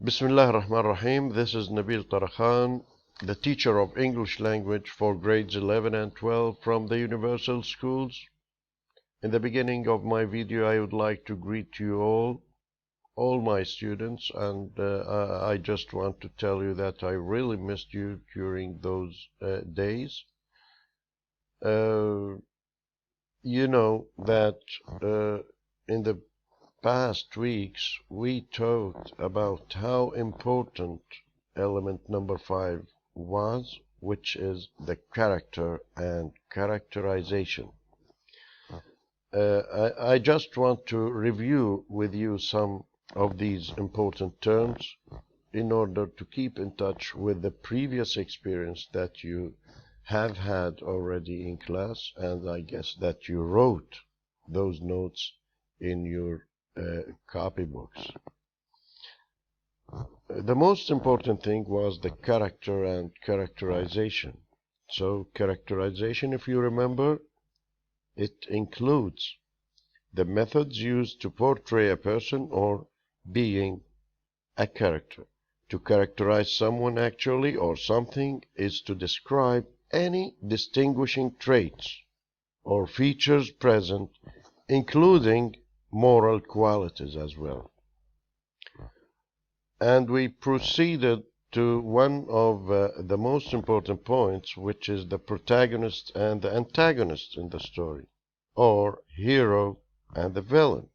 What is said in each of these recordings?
Bismillah ar-Rahman ar-Rahim. This is Nabil Tarakhan, the teacher of English language for grades 11 and 12 from the Universal Schools. In the beginning of my video, I would like to greet you all my students, and I just want to tell you that I really missed you during those days. You know that in the past weeks we talked about how important element number 5 was, which is the character and characterization. I just want to review with you some of these important terms in order to keep in touch with the previous experience that you have had already in class, and I guess that you wrote those notes in your copybooks. The most important thing was the character and characterization. So characterization, if you remember, it includes the methods used to portray a person or being a character. To characterize someone actually or something is to describe any distinguishing traits or features present, including moral qualities as well. And we proceeded to one of the most important points, which is the protagonist and the antagonist in the story, or hero and the villain.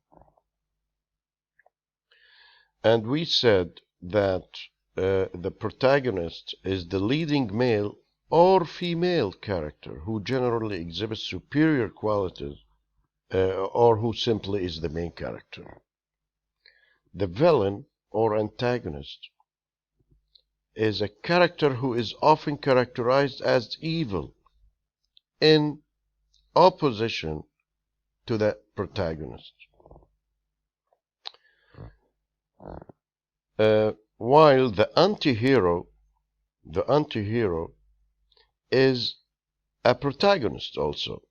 And we said that the protagonist is the leading male or female character who generally exhibits superior qualities or who simply is the main character. The villain or antagonist is a character who is often characterized as evil in opposition to the protagonist. While the anti-hero is a protagonist also,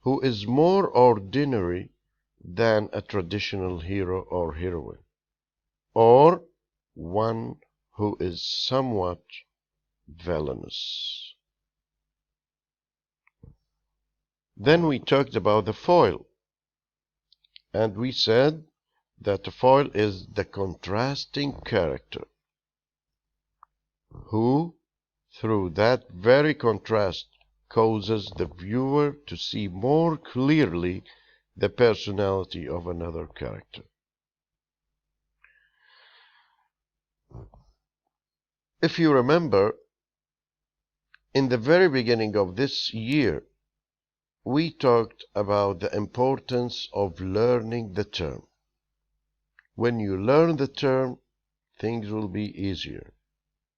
who is more ordinary than a traditional hero or heroine, or one who is somewhat villainous. Then we talked about the foil, and we said that the foil is the contrasting character who, through that very contrast, causes the viewer to see more clearly the personality of another character. If you remember, in the very beginning of this year, we talked about the importance of learning the term. When you learn the term, things will be easier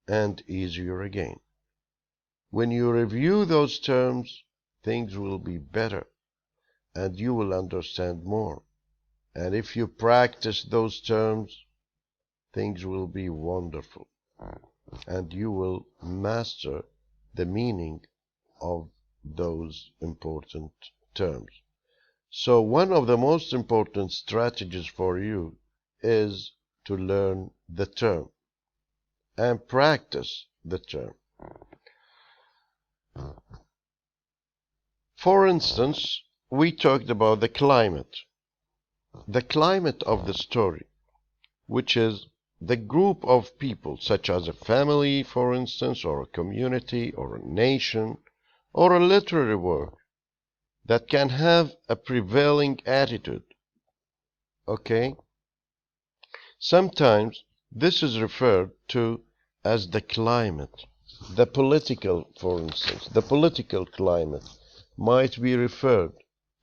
and easier again. When you review those terms, things will be better and you will understand more. And if you practice those terms, things will be wonderful and you will master the meaning of those important terms. So one of the most important strategies for you is to learn the term and practice the term. For instance, we talked about the climate of the story, which is the group of people, such as a family, for instance, or a community, or a nation, or a literary work, that can have a prevailing attitude. Okay? Sometimes this is referred to as the climate. The political, for instance, the political climate might be referred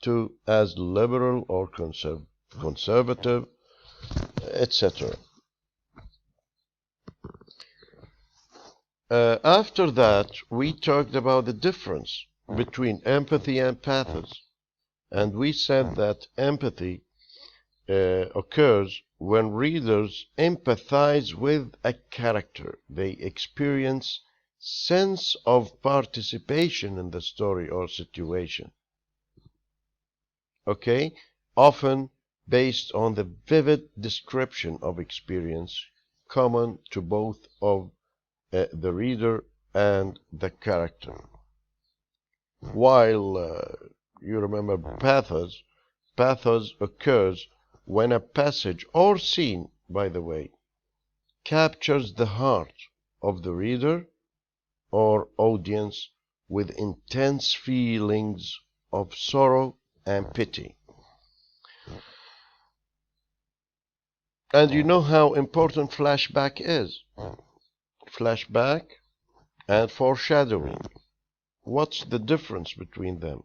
to as liberal or conservative, etc. After that, we talked about the difference between empathy and pathos, and we said that empathy occurs when readers empathize with a character. They experience sense of participation in the story or situation. Often based on the vivid description of experience common to both of the reader and the character. While you remember pathos occurs when a passage or scene, by the way, captures the heart of the reader or audience with intense feelings of sorrow and pity. And you know how important flashback is. Flashback and foreshadowing. What's the difference between them?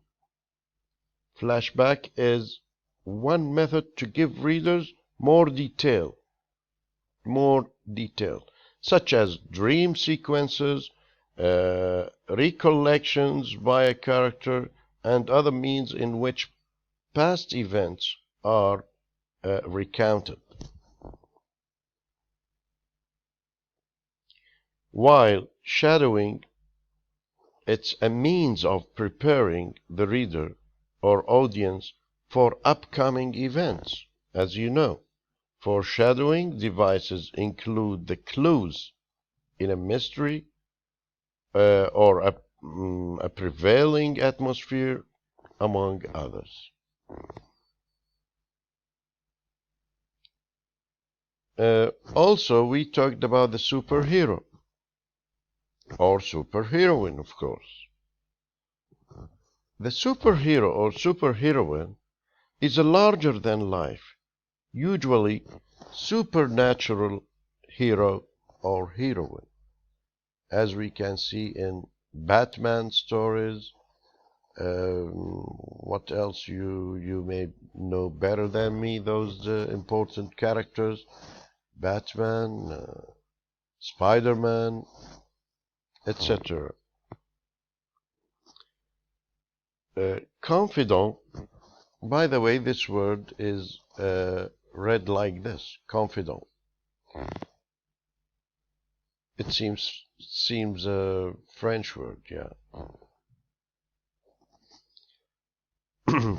Flashback is one method to give readers more detail, such as dream sequences, recollections by a character, and other means in which past events are recounted. While shadowing, it's a means of preparing the reader or audience for upcoming events. As you know, foreshadowing devices include the clues in a mystery or a prevailing atmosphere, among others. Also, we talked about the superhero or superheroine, of course. The superhero or superheroine is a larger-than-life, usually supernatural hero or heroine, as we can see in Batman stories. What else you may know better than me, those important characters, Batman, Spider-Man, etc. Confidant, by the way, this word is read like this, confidant. It seems a French word, yeah.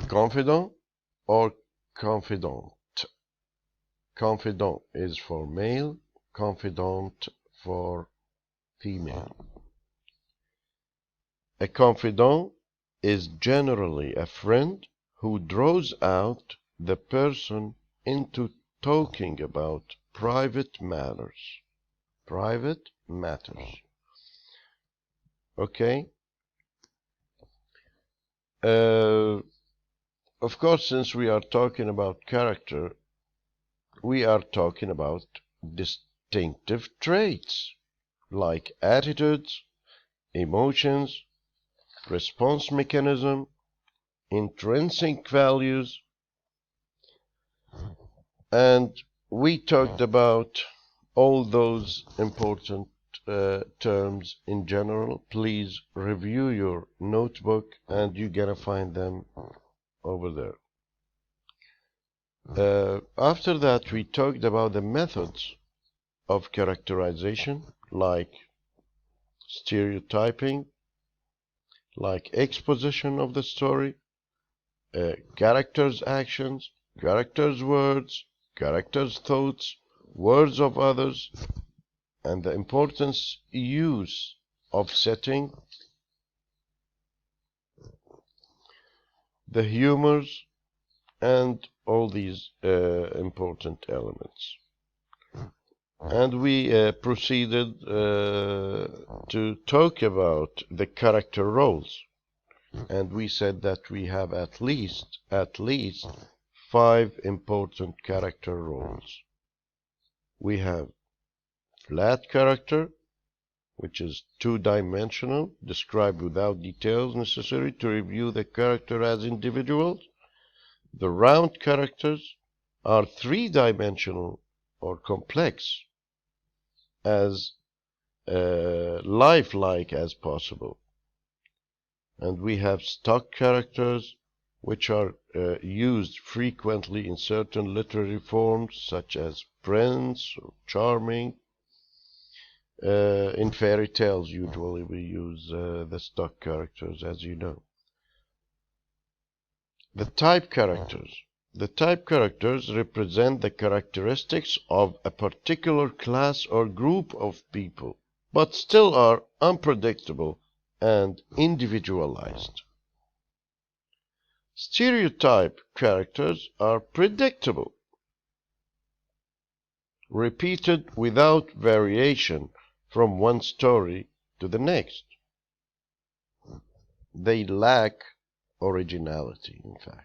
Confidant or confidante. Confidant is for male, confidante for female. A confidant is generally a friend who draws out the person into talking about private matters. Private matters. Okay? Of course, since we are talking about character, we are talking about distinctive traits like attitudes, emotions, response mechanism, intrinsic values, and we talked about all those important terms in general. Please review your notebook and you're gonna find them over there. After that, we talked about the methods of characterization, like stereotyping, like exposition of the story, characters' actions, characters' words, characters' thoughts, words of others, and the importance use of setting, the humors, and all these important elements. And we proceeded to talk about the character roles. And we said that we have at least 5 important character roles. We have flat character, which is two-dimensional, described without details necessary to review the character as individuals. The round characters are three-dimensional or complex, as lifelike as possible. And we have stock characters, which are used frequently in certain literary forms, such as prince or charming. In fairy tales, usually we use the stock characters, as you know. The type characters, The type characters represent the characteristics of a particular class or group of people, but still are unpredictable and individualized. Stereotype characters are predictable, repeated without variation from one story to the next. They lack originality, in fact.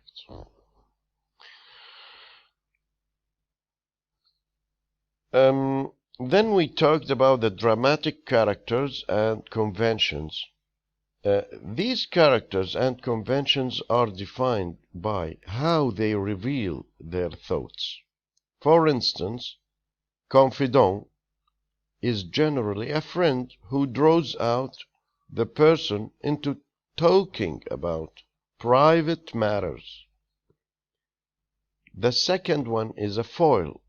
Then we talked about the dramatic characters and conventions. These characters and conventions are defined by how they reveal their thoughts. For instance, confidant is generally a friend who draws out the person into talking about private matters. The second one is a foil.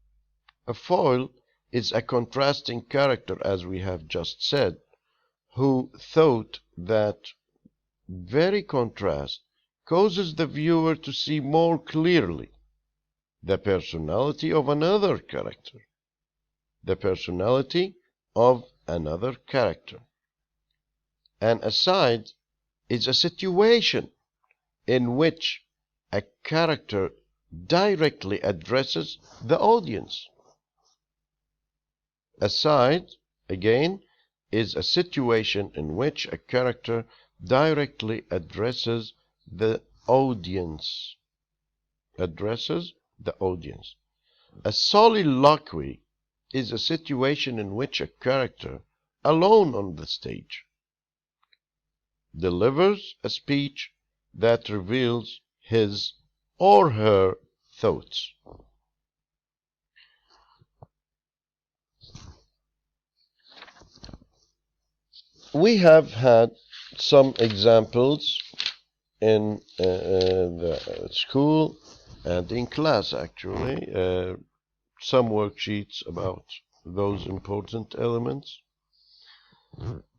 A foil is a contrasting character, as we have just said, who thought that very contrast causes the viewer to see more clearly the personality of another character. The personality of another character. An aside is a situation in which a character directly addresses the audience. Aside, again, is a situation in which a character directly addresses the audience. Addresses the audience. A soliloquy is a situation in which a character, alone on the stage, delivers a speech that reveals his or her thoughts. We have had some examples in the school and in class, actually, some worksheets about those important elements.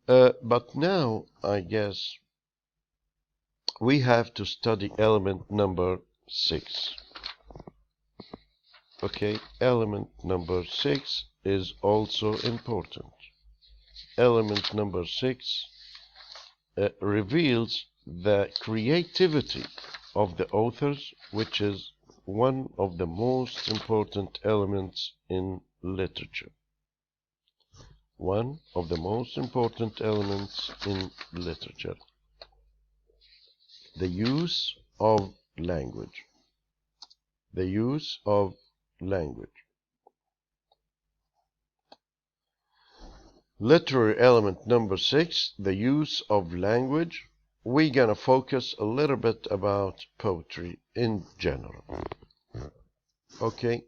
But now, I guess, we have to study element number 6. Okay, element number 6 is also important. Element number 6 reveals the creativity of the authors, which is one of the most important elements in literature. One of the most important elements in literature. The use of language. The use of language. Literary element number 6, the use of language. We're gonna focus a little bit about poetry in general. Okay,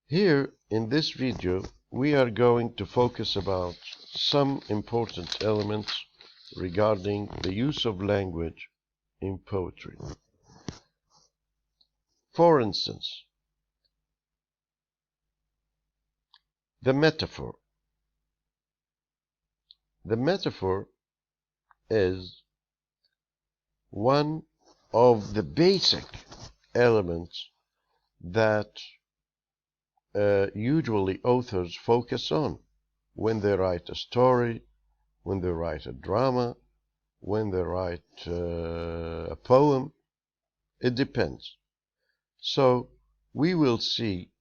here in this video we are going to focus about some important elements regarding the use of language in poetry. For instance, the metaphor. The metaphor is one of the basic elements that usually authors focus on when they write a story, when they write a drama, when they write a poem. It depends. So we will see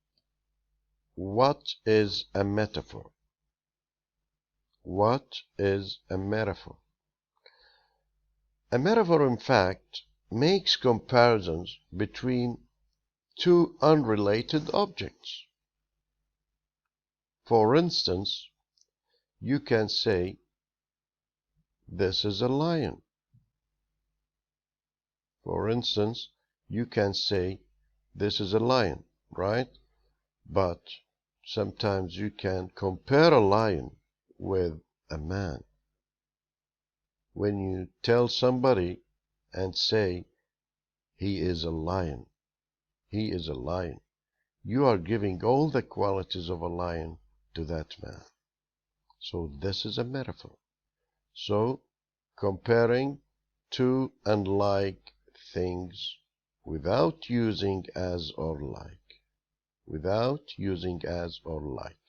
what is a metaphor. What is a metaphor? A metaphor, in fact, makes comparisons between two unrelated objects. For instance, you can say, this is a lion. For instance, you can say, this is a lion, right? But sometimes you can compare a lion with a man. When you tell somebody and say, he is a lion, he is a lion, you are giving all the qualities of a lion to that man. So this is a metaphor. So comparing two unlike things without using as or like. Without using as or like.